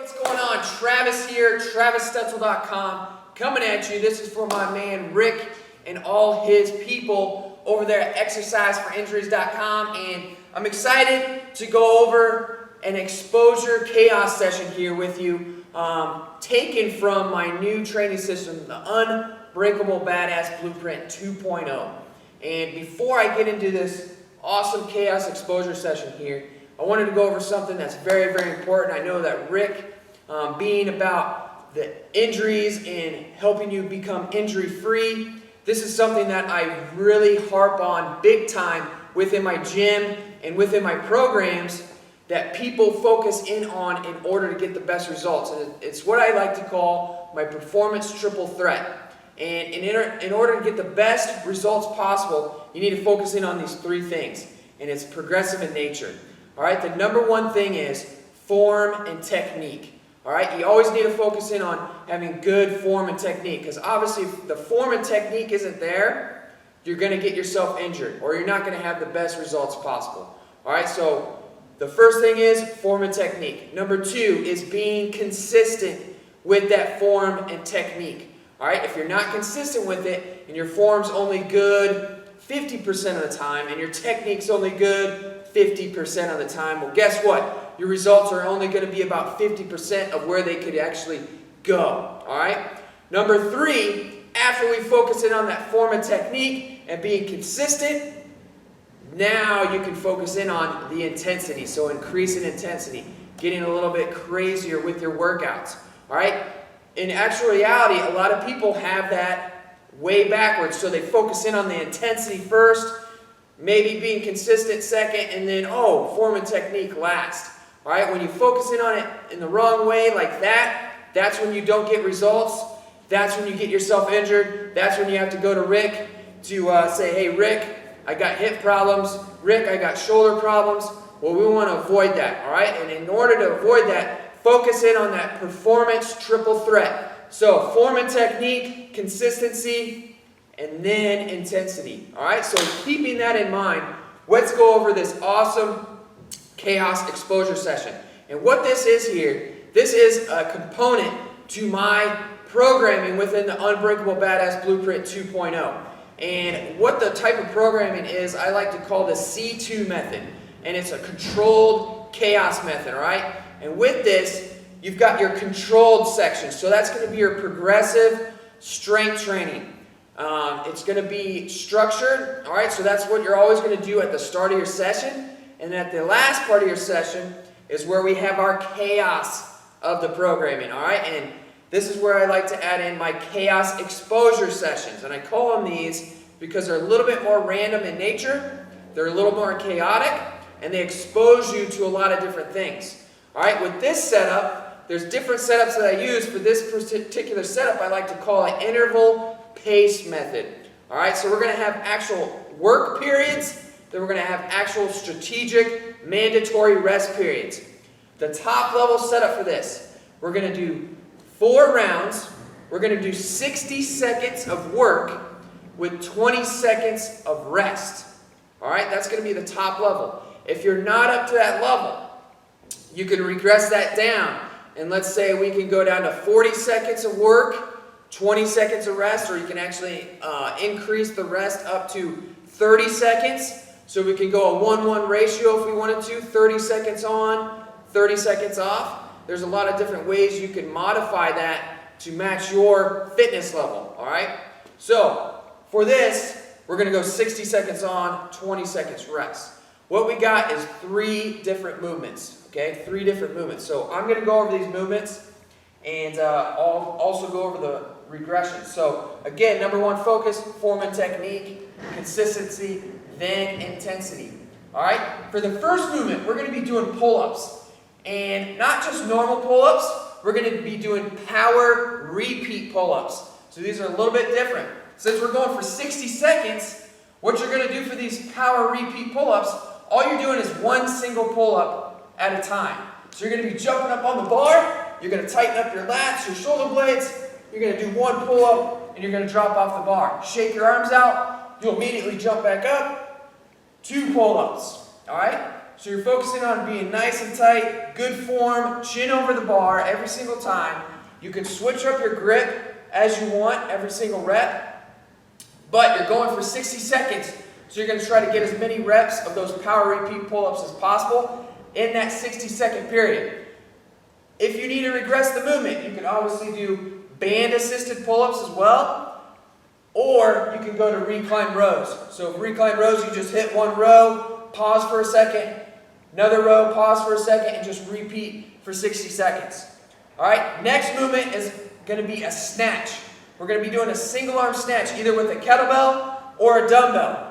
what's going on? Travis here, TravisStoetzel.com, coming at you. This is for my man Rick and all his people over there at ExerciseForInjuries.com, and I'm excited to go over an exposure chaos session here with you, taken from my new training system, the Unbreakable Badass Blueprint 2.0. And before I get into this awesome chaos exposure session here, I wanted to go over something that's very, very important. I know that Rick, being about the injuries and helping you become injury-free, this is something that I really harp on big time within my gym and within my programs that people focus in on in order to get the best results. And it's what I like to call my performance triple threat. And in order to get the best results possible, you need to focus in on these three things. And it's progressive in nature. All right, the number one thing is form and technique. All right, you always need to focus in on having good form and technique, because obviously if the form and technique isn't there, you're going to get yourself injured, or you're not going to have the best results possible. All right, so the first thing is form and technique. Number two is being consistent with that form and technique. All right, if you're not consistent with it and your form's only good 50% of the time and your technique's only good 50% of the time, well, guess what? Your results are only going to be about 50% of where they could actually go. All right? Number three, after we focus in on that form and technique and being consistent, now you can focus in on the intensity. So increase in intensity, getting a little bit crazier with your workouts. All right? In actual reality, a lot of people have that way backwards. So they focus in on the intensity first, maybe being consistent second, and then, form and technique last. All right, when you focus in on it in the wrong way like that, that's when you don't get results. That's when you get yourself injured. That's when you have to go to Rick to say, hey, Rick, I got hip problems. Rick, I got shoulder problems. Well, we want to avoid that, all right? And in order to avoid that, focus in on that performance triple threat. So form and technique, consistency, and then intensity. All right, so keeping that in mind, let's go over this awesome chaos exposure session. And what this is here, this is a component to my programming within the Unbreakable Badass Blueprint 2.0. And what the type of programming is, I like to call the C2 method. And it's a controlled chaos method, all right? And with this, you've got your controlled section. So that's going to be your progressive strength training. It's going to be structured, all right? So that's what you're always going to do at the start of your session. And at the last part of your session is where we have our chaos of the programming, all right? And this is where I like to add in my chaos exposure sessions. And I call them these because they're a little bit more random in nature, they're a little more chaotic, and they expose you to a lot of different things. All right, with this setup, there's different setups that I use. For this particular setup, I like to call it interval pace method. All right, so we're going to have actual work periods, then we're going to have actual strategic mandatory rest periods. The top level setup for this, we're going to do 4 rounds. We're going to do 60 seconds of work with 20 seconds of rest. All right, that's going to be the top level. If you're not up to that level, you can regress that down. And let's say we can go down to 40 seconds of work, 20 seconds of rest, or you can actually increase the rest up to 30 seconds. So we can go a 1-1 ratio if we wanted to, 30 seconds on, 30 seconds off. There's a lot of different ways you can modify that to match your fitness level, all right? So for this, we're going to go 60 seconds on, 20 seconds rest. What we got is 3 different movements, okay? 3 different movements. So I'm going to go over these movements, and I'll also go over the regression. So again, number 1, focus, form and technique, consistency, then intensity. All right? For the first movement, we're going to be doing pull-ups. And not just normal pull-ups, we're going to be doing power repeat pull-ups. So these are a little bit different. Since we're going for 60 seconds, what you're going to do for these power repeat pull-ups, all you're doing is 1 single pull-up at a time. So you're going to be jumping up on the bar, you're going to tighten up your lats, your shoulder blades, you're going to do 1 pull-up, and you're going to drop off the bar. Shake your arms out, you'll immediately jump back up, 2 pull-ups. All right? So you're focusing on being nice and tight, good form, chin over the bar every single time. You can switch up your grip as you want every single rep, but you're going for 60 seconds. So you're going to try to get as many reps of those power repeat pull-ups as possible in that 60-second period. If you need to regress the movement, you can obviously do band-assisted pull-ups as well, or you can go to recline rows. So for recline rows, you just hit one row, pause for a second, another row, pause for a second, and just repeat for 60 seconds. All right, next movement is going to be a snatch. We're going to be doing a single arm snatch, either with a kettlebell or a dumbbell.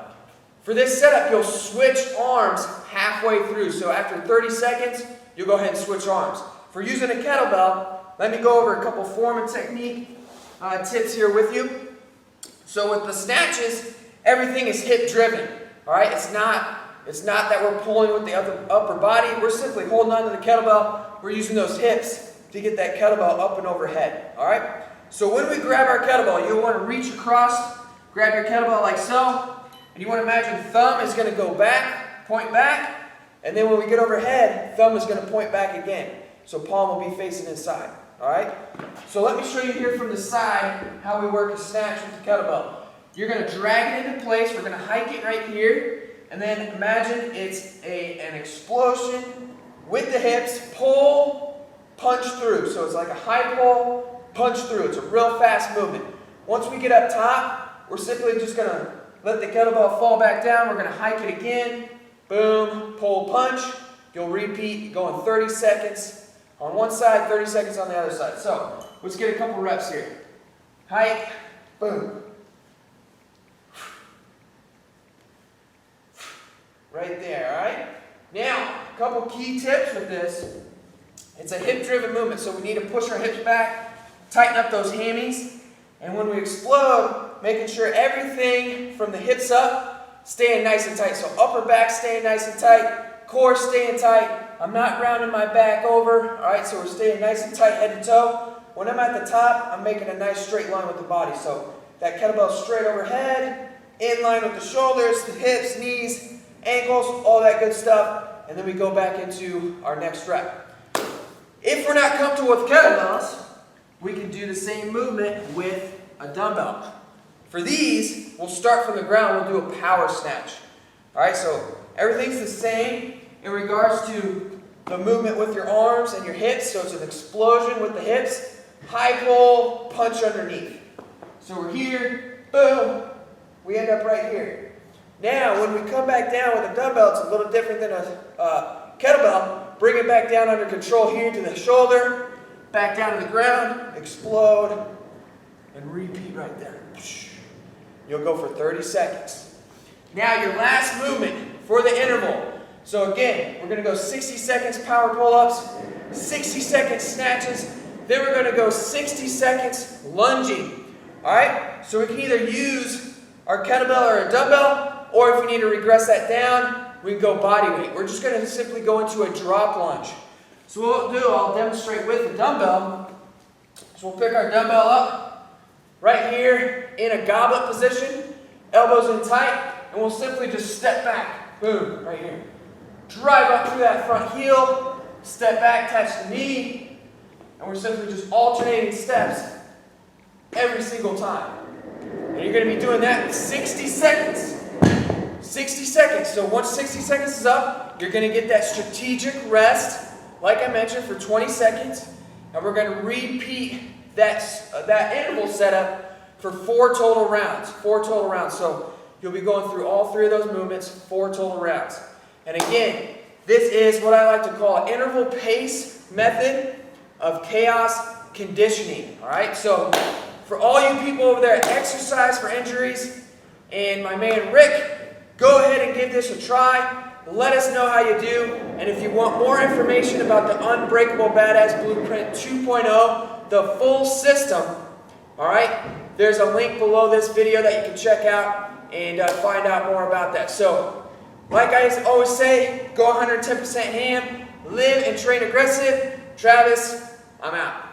For this setup, you'll switch arms halfway through. So after 30 seconds, you'll go ahead and switch arms. For using a kettlebell, let me go over a couple form and technique tips here with you. So with the snatches, everything is hip driven. All right, it's not that we're pulling with the upper body. We're simply holding on to the kettlebell. We're using those hips to get that kettlebell up and overhead. All right. So when we grab our kettlebell, you'll want to reach across, grab your kettlebell like so. And you want to imagine thumb is going to go back, point back, and then when we get overhead, thumb is going to point back again. So palm will be facing inside. All right? So let me show you here from the side how we work a snatch with the kettlebell. You're going to drag it into place. We're going to hike it right here. And then imagine it's an explosion with the hips, pull, punch through. So it's like a high pull, punch through. It's a real fast movement. Once we get up top, we're simply just going to let the kettlebell fall back down. We're going to hike it again. Boom, pull, punch. You'll repeat, going 30 seconds on one side, 30 seconds on the other side. So let's get a couple reps here. Hike, boom. Right there, all right? Now, a couple key tips with this. It's a hip-driven movement, so we need to push our hips back, tighten up those hammies, and when we explode, making sure everything from the hips up, staying nice and tight. So upper back staying nice and tight, core staying tight. I'm not rounding my back over, all right? So we're staying nice and tight head to toe. When I'm at the top, I'm making a nice straight line with the body. So that kettlebell straight overhead, in line with the shoulders, the hips, knees, ankles, all that good stuff. And then we go back into our next rep. If we're not comfortable with kettlebells, we can do the same movement with a dumbbell. For these, we'll start from the ground. We'll do a power snatch. All right, so everything's the same in regards to the movement with your arms and your hips. So it's an explosion with the hips, high pull, punch underneath. So we're here, boom, we end up right here. Now, when we come back down with a dumbbell, it's a little different than a kettlebell. Bring it back down under control here to the shoulder, back down to the ground, explode, and repeat right there. You'll go for 30 seconds. Now your last movement for the interval. So again, we're going to go 60 seconds power pull-ups, 60 seconds snatches, then we're going to go 60 seconds lunging. All right? So we can either use our kettlebell or a dumbbell, or if we need to regress that down, we can go body weight. We're just going to simply go into a drop lunge. So what we'll do, I'll demonstrate with the dumbbell. So we'll pick our dumbbell up right here in a goblet position, elbows in tight, and we'll simply just step back. Boom, right here. Drive up through that front heel, step back, touch the knee, and we're simply just alternating steps every single time. And you're going to be doing that in 60 seconds. 60 seconds. So once 60 seconds is up, you're going to get that strategic rest, like I mentioned, for 20 seconds. And we're going to repeat that interval setup for 4 total rounds. 4 total rounds. So you'll be going through all 3 of those movements, 4 total rounds. And again, this is what I like to call an interval pace method of chaos conditioning. All right. So for all you people over there at Exercise for Injuries and my man Rick, go ahead and give this a try. Let us know how you do. And if you want more information about the Unbreakable Badass Blueprint 2.0, the full system, all right, there's a link below this video that you can check out and find out more about that. So, like I always say, go 110% ham, live and train aggressive. Travis, I'm out.